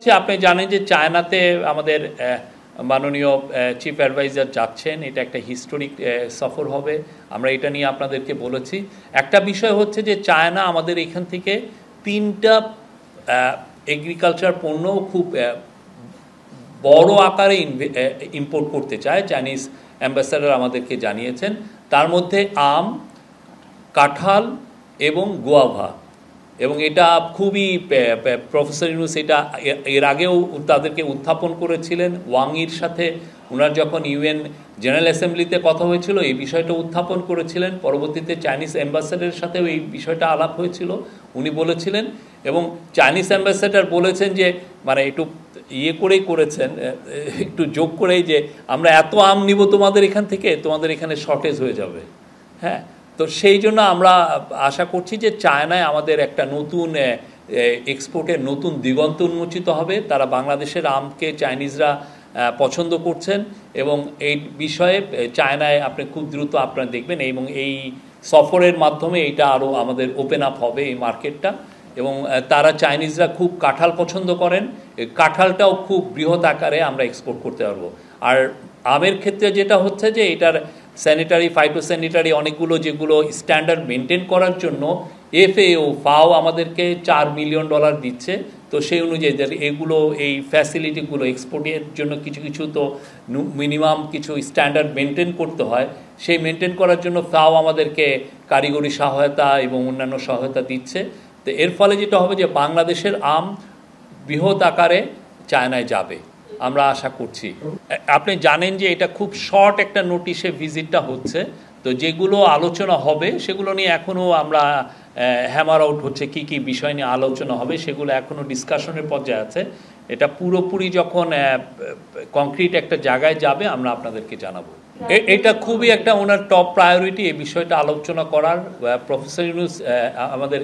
আপনি জানেন যে চায়নাতে আমাদের মাননীয় চিফ অ্যাডভাইজার যাচ্ছেন, এটা একটা হিস্টোরিক সফর হবে। আমরা এটা নিয়ে আপনাদেরকে বলেছি। একটা বিষয় হচ্ছে যে চায়না আমাদের এখান থেকে 3টা এগ্রিকালচার পণ্য খুব বড় আকারে ইম্পোর্ট করতে চায়। চাইনিজ অ্যাম্বাসাডার আমাদেরকে জানিয়েছেন, তার মধ্যে আম, কাঁঠাল এবং গোয়াভা। এবং এটা খুবই প্রফেসর ইউনুস এটা এর আগেও তাদেরকে উত্থাপন করেছিলেন। ওয়াংয়ের সাথে ওনার যখন ইউএন জেনারেল অ্যাসেম্বলিতে কথা হয়েছিল এই বিষয়টা উত্থাপন করেছিলেন। পরবর্তীতে চাইনিজ অ্যাম্বাসাডারের সাথেও এই বিষয়টা আলাপ হয়েছিল, উনি বলেছিলেন। এবং চাইনিজ অ্যাম্বাসাডার বলেছেন যে মানে একটু করেই করেছেন, একটু যোগ করেই, যে আমরা এত আম নিব তোমাদের এখান থেকে, তোমাদের এখানে শর্টেজ হয়ে যাবে। হ্যাঁ, তো সেই জন্য আমরা আশা করছি যে চায়নায় আমাদের একটা নতুন এক্সপোর্টের নতুন দিগন্ত উন্মোচিত হবে। তারা বাংলাদেশের আমকে চাইনিজরা পছন্দ করছেন এবং এই বিষয়ে চায়নায় আপনি খুব দ্রুত আপনারা দেখবেন এবং এই সফরের মাধ্যমে এটা আরও আমাদের ওপেন আপ হবে এই মার্কেটটা। এবং তারা চাইনিজরা খুব কাঁঠাল পছন্দ করেন, কাঁঠালটাও খুব বৃহৎ আকারে আমরা এক্সপোর্ট করতে পারবো। আর আমের ক্ষেত্রে যেটা হচ্ছে যে এটার স্যানিটারি, ফাইটোস্যানিটারি অনেকগুলো যেগুলো স্ট্যান্ডার্ড মেনটেন করার জন্য ফাও আমাদেরকে $4 মিলিয়ন দিচ্ছে। তো সেই অনুযায়ী এগুলো এই ফ্যাসিলিটিগুলো এক্সপোর্টের জন্য কিছু কিছু তো মিনিমাম কিছু স্ট্যান্ডার্ড মেনটেন করতে হয়, সেই মেনটেন করার জন্য ফাও আমাদেরকে কারিগরি সহায়তা এবং অন্যান্য সহায়তা দিচ্ছে। তো এর ফলে যেটা হবে যে বাংলাদেশের আম বৃহৎ আকারে চায়নায় যাবে আমরা আশা করছি। আপনি জানেন যে এটা খুব শর্ট একটা নোটিশে ভিজিটটা হচ্ছে। তো যেগুলো আলোচনা হবে সেগুলো নিয়ে এখনও আমরা হ্যামার আউট হচ্ছে কি কি বিষয় নিয়ে আলোচনা হবে, সেগুলো এখনও ডিসকাশনের পর্যায়ে আছে। এটা পুরোপুরি যখন কংক্রিট একটা জায়গায় যাবে আমরা আপনাদেরকে জানাবো। এটা খুবই একটা ওনার টপ প্রায়োরিটি, এই বিষয়টা আলোচনা করার। প্রফেসর ইউনুস আমাদের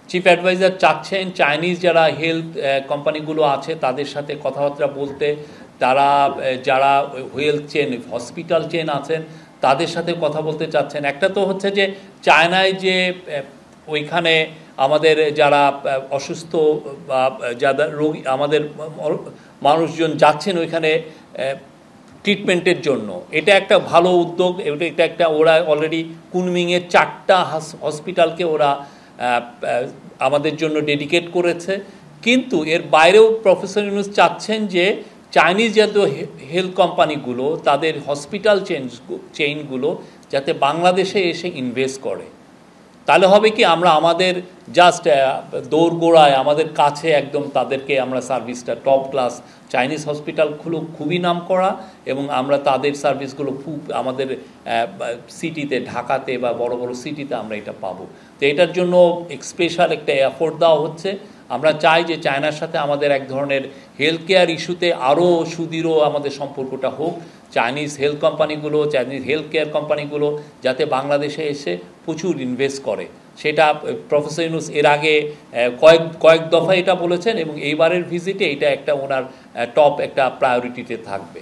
চিফ অ্যাডভাইজার চাচ্ছেন চাইনিজ যারা হেলথ কোম্পানিগুলো আছে তাদের সাথে কথাবার্তা বলতে, তারা যারা হেলথ চেন, হসপিটাল চেন আছেন তাদের সাথে কথা বলতে চাচ্ছেন। একটা তো হচ্ছে যে চায়নায় যে ওইখানে আমাদের যারা অসুস্থ বা যারা রোগী, আমাদের মানুষজন যাচ্ছেন ওইখানে ট্রিটমেন্টের জন্য, এটা একটা ভালো উদ্যোগ। এটা একটা ওরা অলরেডি কুনমিংয়ের 4টা হসপিটালকে ওরা আমাদের জন্য ডেডিকেট করেছে। কিন্তু এর বাইরেও প্রফেসর ইউনুস চাচ্ছেন যে চাইনিজ জাতীয় হেলথ কোম্পানিগুলো তাদের হসপিটাল চেইনগুলো যাতে বাংলাদেশে এসে ইনভেস্ট করে। তাহলে হবে কি, আমরা আমাদের জাস্ট দৌড়গোড়ায় আমাদের কাছে একদম তাদেরকে আমরা সার্ভিসটা টপ ক্লাস চাইনিজ হসপিটালগুলো খুবই নাম করা, এবং আমরা তাদের সার্ভিসগুলো খুব আমাদের সিটিতে, ঢাকাতে বা বড় বড় সিটিতে আমরা এটা পাবো। তো এটার জন্য স্পেশাল একটা এফোর্ট দেওয়া হচ্ছে। আমরা চাই যে চায়নার সাথে আমাদের এক ধরনের হেলথ কেয়ার ইস্যুতে আরও সুদৃঢ় আমাদের সম্পর্কটা হোক। চাইনিজ হেলথ কোম্পানিগুলো, চাইনিজ হেলথ কেয়ার কোম্পানিগুলো যাতে বাংলাদেশে এসে প্রচুর ইনভেস্ট করে, সেটা প্রফেসর ইউনুস এর আগে কয়েক দফা এটা বলেছেন এবং এইবারের ভিজিটে এটা একটা ওনার টপ একটা প্রায়োরিটিতে থাকবে।